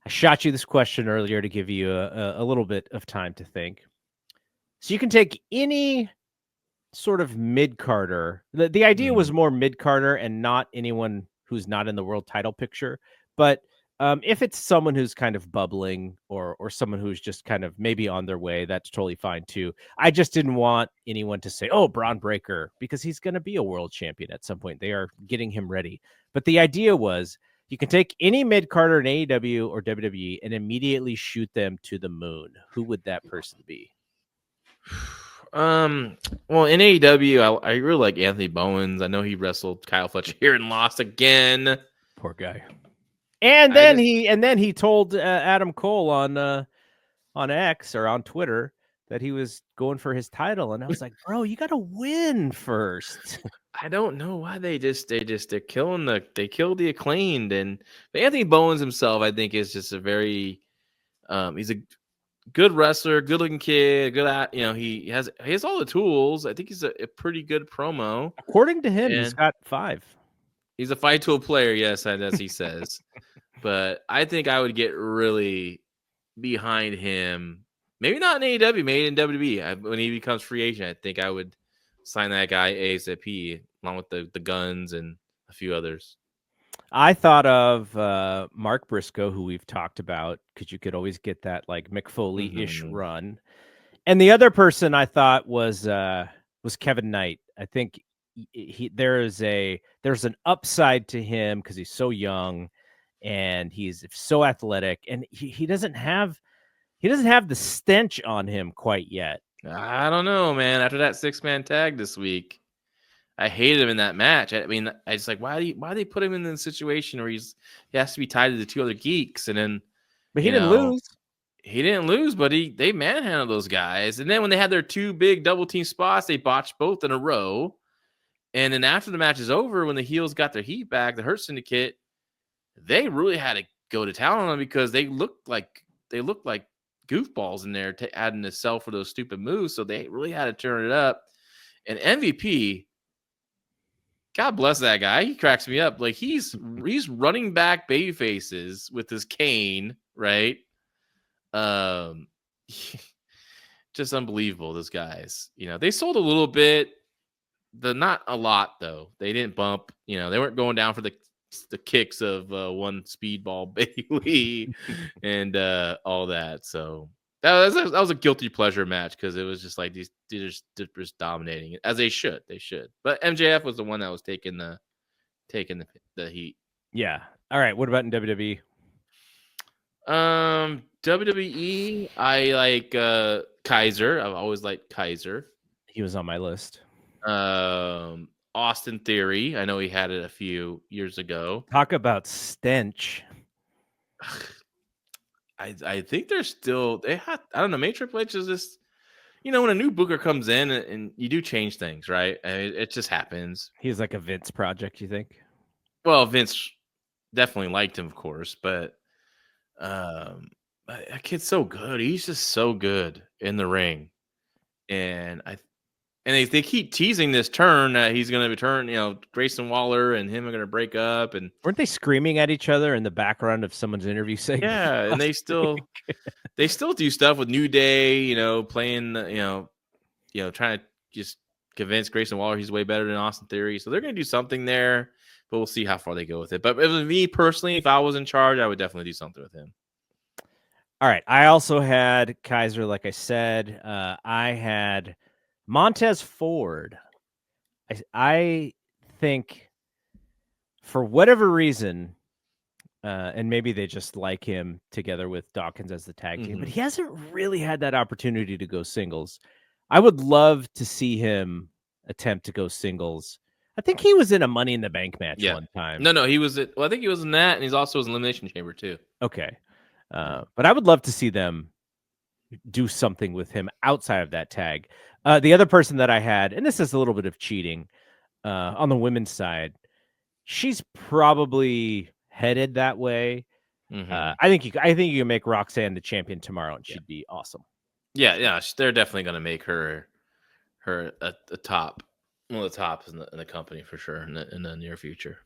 I shot you this question earlier to give you a little bit of time to think. So you can take any sort of mid-carder. The idea was more mid-carder and not anyone who's not in the world title picture. But if it's someone who's kind of bubbling or someone who's just kind of maybe on their way, that's totally fine too. I just didn't want anyone to say, oh, Braun Breaker, because he's going to be a world champion at some point. They are getting him ready. But the idea was you can take any mid-carder in AEW or WWE and immediately shoot them to the moon. Who would that person be? Well, in AEW, I really like Anthony Bowens. I know he wrestled Kyle Fletcher here and lost again. Poor guy. And then he told Adam Cole on X or on Twitter that he was going for his title, and I was like, bro, you got to win first. I don't know why they're killing they killed the Acclaimed, and Anthony Bowens himself, I think, is just a very he's a good wrestler, good looking kid, good at he has all the tools. I think he's a pretty good promo. According to him, he's got 5. He's a 5-tool player, yes, as he says. But I think I would get really behind him. Maybe not in AEW, maybe in WWE. When he becomes free agent, I think I would sign that guy ASAP, along with the Guns and a few others. I thought of Mark Briscoe, who we've talked about, because you could always get that like Mick Foley-ish run. And the other person I thought was Kevin Knight. I think there's an upside to him because he's so young and he's so athletic, and he doesn't have the stench on him quite yet. I don't know, man. After that 6-man tag this week, I hated him in that match. I mean, I just like, why do they put him in the situation where he has to be tied to the 2 other geeks, and then but he didn't lose. He didn't lose, but they manhandled those guys. And then when they had their 2 big double team spots, they botched both in a row. And then after the match is over, when the heels got their heat back, the Hurt Syndicate, they really had to go to town on them because they looked like goofballs in there adding to sell for those stupid moves. So they really had to turn it up. And MVP, God bless that guy. He cracks me up. Like he's running back baby faces with his cane, right? Just unbelievable. Those guys, they sold a little bit, not a lot though. They didn't bump, they weren't going down for the kicks of one Speedball Bailey and all that. So that was a guilty pleasure match because it was just like these just dominating it as they should. But MJF was the one that was taking the heat. Yeah. All right. What about in WWE? WWE, I like Kaiser. I've always liked Kaiser. He was on my list. Austin Theory. I know he had it a few years ago. Talk about stench. I think they're still I don't know. Maybe Triple H is just when a new booker comes in and you do change things, right? It just happens. He's like a Vince project, you think? Well, Vince definitely liked him, of course, but that kid's so good. He's just so good in the ring, and they keep teasing this turn that he's going to return. Grayson Waller and him are going to break up, and weren't they screaming at each other in the background of someone's interview segment? Yeah, and they still do stuff with New Day. Playing. Trying to just convince Grayson Waller he's way better than Austin Theory. So they're going to do something there, but we'll see how far they go with it. But if it was me personally, if I was in charge, I would definitely do something with him. All right. I also had Kaiser, like I said. I had Montez Ford. I think for whatever reason, and maybe they just like him together with Dawkins as the tag team, but he hasn't really had that opportunity to go singles. I would love to see him attempt to go singles. I think he was in a Money in the Bank match one time. No, he was. I think he was in that, and he's also in Elimination Chamber too. Okay, but I would love to see them do something with him outside of that tag. The other person that I had, and this is a little bit of cheating on the women's side, she's probably headed that way. I think you can make Roxanne the champion tomorrow, and she'd be awesome. Yeah, they're definitely going to make her a top, one of the tops in the company for sure in the near future.